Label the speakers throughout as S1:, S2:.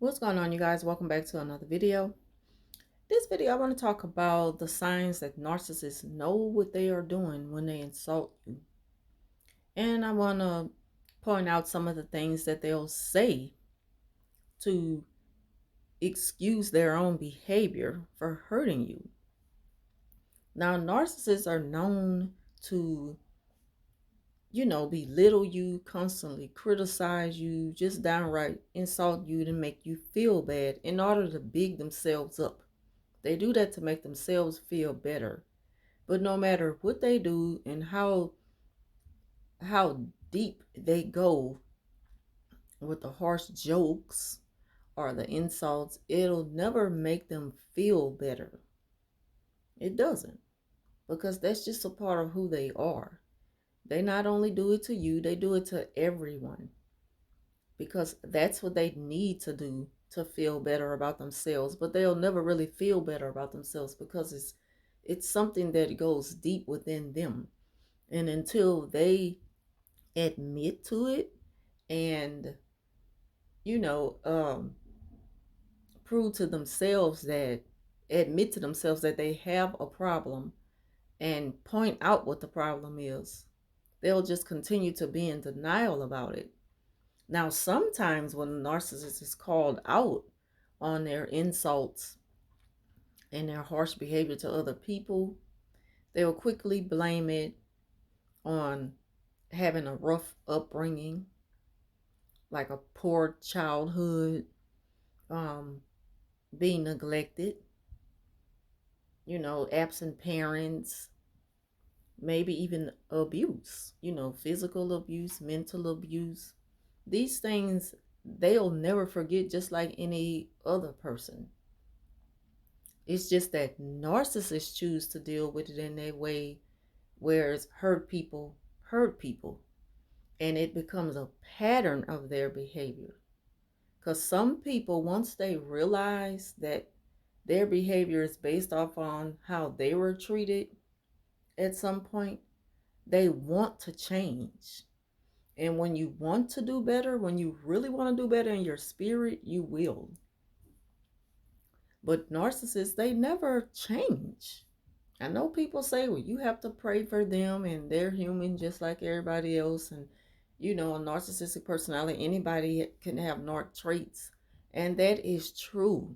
S1: What's going on, you guys? Welcome back to another video. This video I want to talk about the signs that narcissists know what they are doing when they insult you. And I want to point out some of the things that they'll say to excuse their own behavior for hurting you. Now, narcissists are known to, belittle you, constantly criticize you, just downright insult you to make you feel bad in order to big themselves up. They do that to make themselves feel better. But no matter what they do and how deep they go with the harsh jokes or the insults, it'll never make them feel better. It doesn't. Because that's just a part of who they are. They not only do it to you, they do it to everyone. Because that's what they need to do to feel better about themselves. But they'll never really feel better about themselves because it's something that goes deep within them. And until they admit to it and, you know, um, prove to themselves that, admit to themselves that they have a problem and point out what the problem is, they'll just continue to be in denial about it. Now, sometimes when a narcissist is called out on their insults and their harsh behavior to other people, they will quickly blame it on having a rough upbringing, like a poor childhood, um, being neglected, absent parents, maybe even abuse, physical abuse, mental abuse. These things they'll never forget, just like any other person. It's just that narcissists choose to deal with it in a way, whereas hurt people, and it becomes a pattern of their behavior. Because some people, once they realize that their behavior is based off on how they were treated at some point, they want to change. And when you want to do better, when you really want to do better in your spirit, you will. But narcissists, they never change. I know people say, well, you have to pray for them and they're human just like everybody else. And, a narcissistic personality, anybody can have narc traits. And that is true.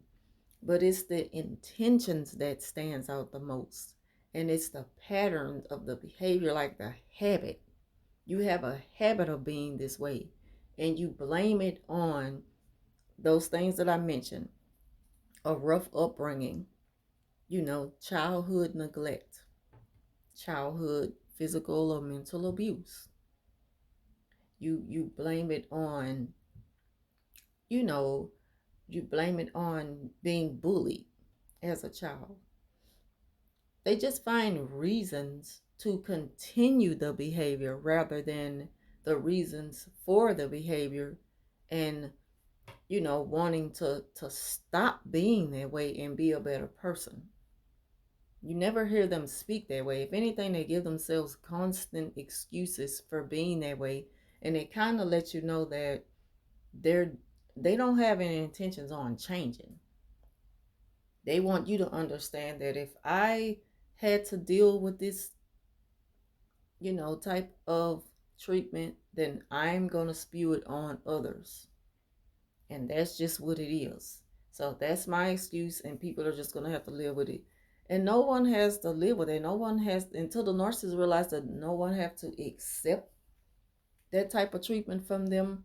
S1: But it's the intentions that stands out the most. And it's the pattern of the behavior, like the habit. You have a habit of being this way. And you blame it on those things that I mentioned. A rough upbringing, childhood neglect, childhood physical or mental abuse. You blame it on, you know, you blame it on being bullied as a child. They just find reasons to continue the behavior rather than the reasons for the behavior, and wanting to stop being that way and be a better person. You never hear them speak that way. If anything, they give themselves constant excuses for being that way, and it kind of lets you know that they're they don't have any intentions on changing. They want you to understand that if I had to deal with this, type of treatment, then I'm going to spew it on others. And that's just what it is. So that's my excuse, and people are just going to have to live with it. And no one has to live with it. No one has, until the nurses realize that no one have to accept that type of treatment from them.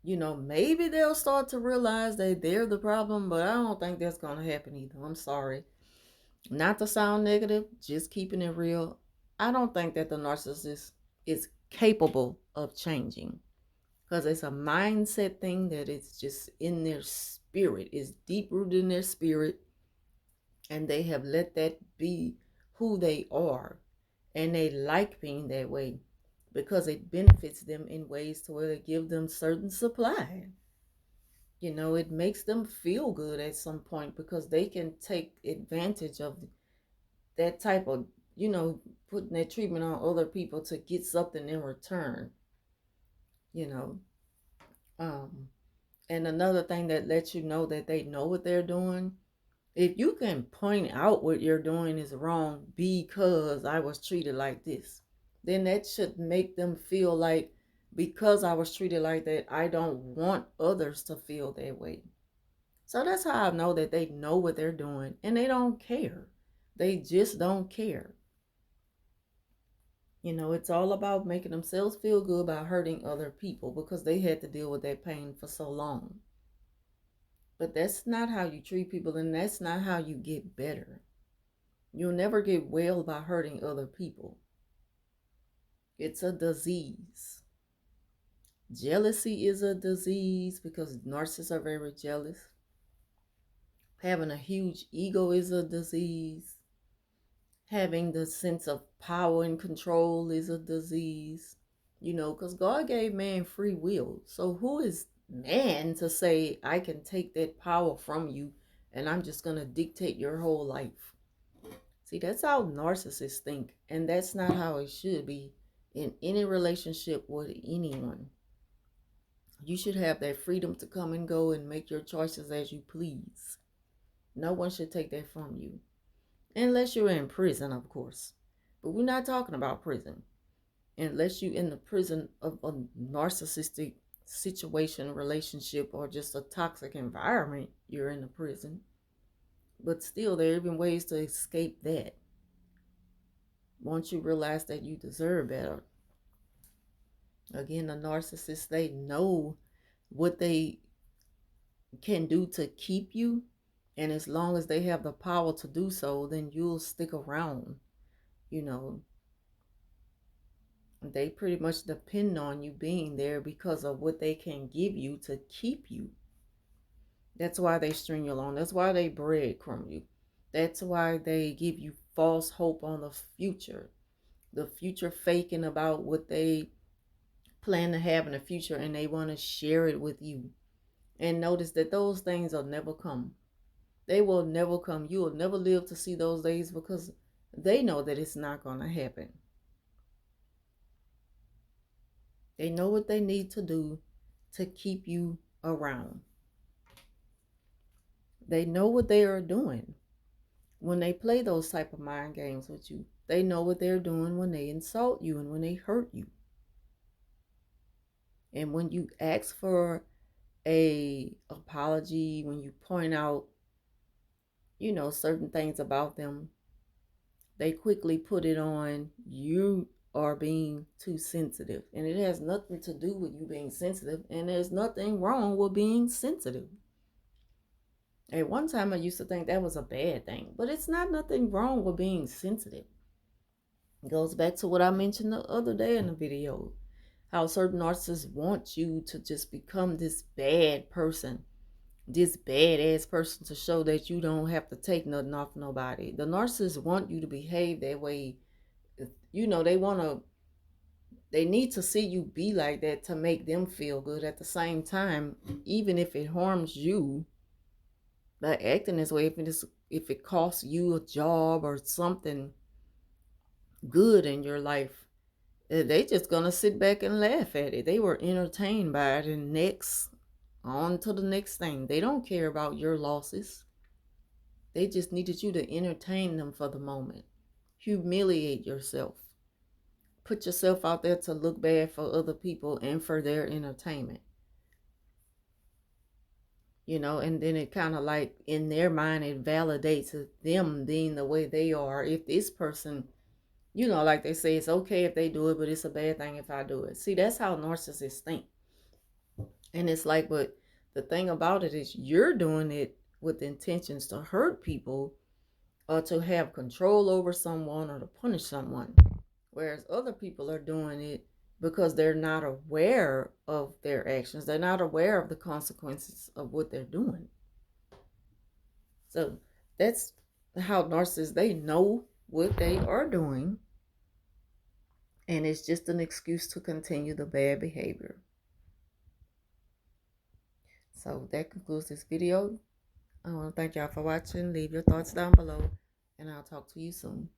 S1: Maybe they'll start to realize that they're the problem, but I don't think that's going to happen either. I'm sorry. Not to sound negative, just keeping it real. I don't think that the narcissist is capable of changing, because it's a mindset thing that it's just in their spirit. It's deep rooted in their spirit, and they have let that be who they are, and they like being that way because it benefits them in ways to where they give them certain supply. It makes them feel good at some point because they can take advantage of that type of, putting that treatment on other people to get something in return. you know um And another thing that lets you know that they know what they're doing, if you can point out what you're doing is wrong because I was treated like this, then that should make them feel like because I was treated like that, I don't want others to feel that way. So that's how I know that they know what they're doing and they don't care. They just don't care. It's all about making themselves feel good by hurting other people because they had to deal with that pain for so long. But that's not how you treat people, and that's not how you get better. You'll never get well by hurting other people. It's a disease. Jealousy is a disease because narcissists are very jealous. Having a huge ego is a disease. Having the sense of power and control is a disease. Because God gave man free will. So who is man to say, I can take that power from you and I'm just going to dictate your whole life? See, that's how narcissists think, and that's not how it should be in any relationship with anyone. You should have that freedom to come and go and make your choices as you please. No one should take that from you. Unless you're in prison, of course. But we're not talking about prison. Unless you're in the prison of a narcissistic situation, relationship, or just a toxic environment, you're in the prison. But still, there are even ways to escape that. Once you realize that you deserve better. Again, the narcissists, they know what they can do to keep you. And as long as they have the power to do so, then you'll stick around. You know, they pretty much depend on you being there because of what they can give you to keep you. That's why they string you along. That's why they breadcrumb you. That's why they give you false hope on the future. The future faking about what they plan to have in the future, and they want to share it with you. And notice that those things will never come. They will never come. You will never live to see those days because they know that it's not going to happen. They know what they need to do to keep you around. They know what they are doing when they play those type of mind games with you. They know what they're doing when they insult you and when they hurt you. And when you ask for a apology, when you point out, certain things about them, they quickly put it on you are being too sensitive. And it has nothing to do with you being sensitive. And there's nothing wrong with being sensitive. At one time, I used to think that was a bad thing, but it's not nothing wrong with being sensitive. It goes back to what I mentioned the other day in the video. How certain narcissists want you to just become this bad person, this badass person to show that you don't have to take nothing off nobody. The narcissists want you to behave that way. They need to see you be like that to make them feel good. At the same time, even if it harms you by acting this way, if it costs you a job or something good in your life, they just gonna sit back and laugh at it. They were entertained by it, and next, on to the next thing. They don't care about your losses. They just needed you to entertain them for the moment. Humiliate yourself. Put yourself out there to look bad for other people and for their entertainment. And then it kind of like in their mind, it validates them being the way they are. If this person, like they say, it's okay if they do it, but it's a bad thing if I do it. See, that's how narcissists think. And it's like, but the thing about it is you're doing it with intentions to hurt people or to have control over someone or to punish someone. Whereas other people are doing it because they're not aware of their actions. They're not aware of the consequences of what they're doing. So that's how narcissists, they know what they are doing. And it's just an excuse to continue the bad behavior. So that concludes this video. I want to thank y'all for watching. Leave your thoughts down below, and I'll talk to you soon.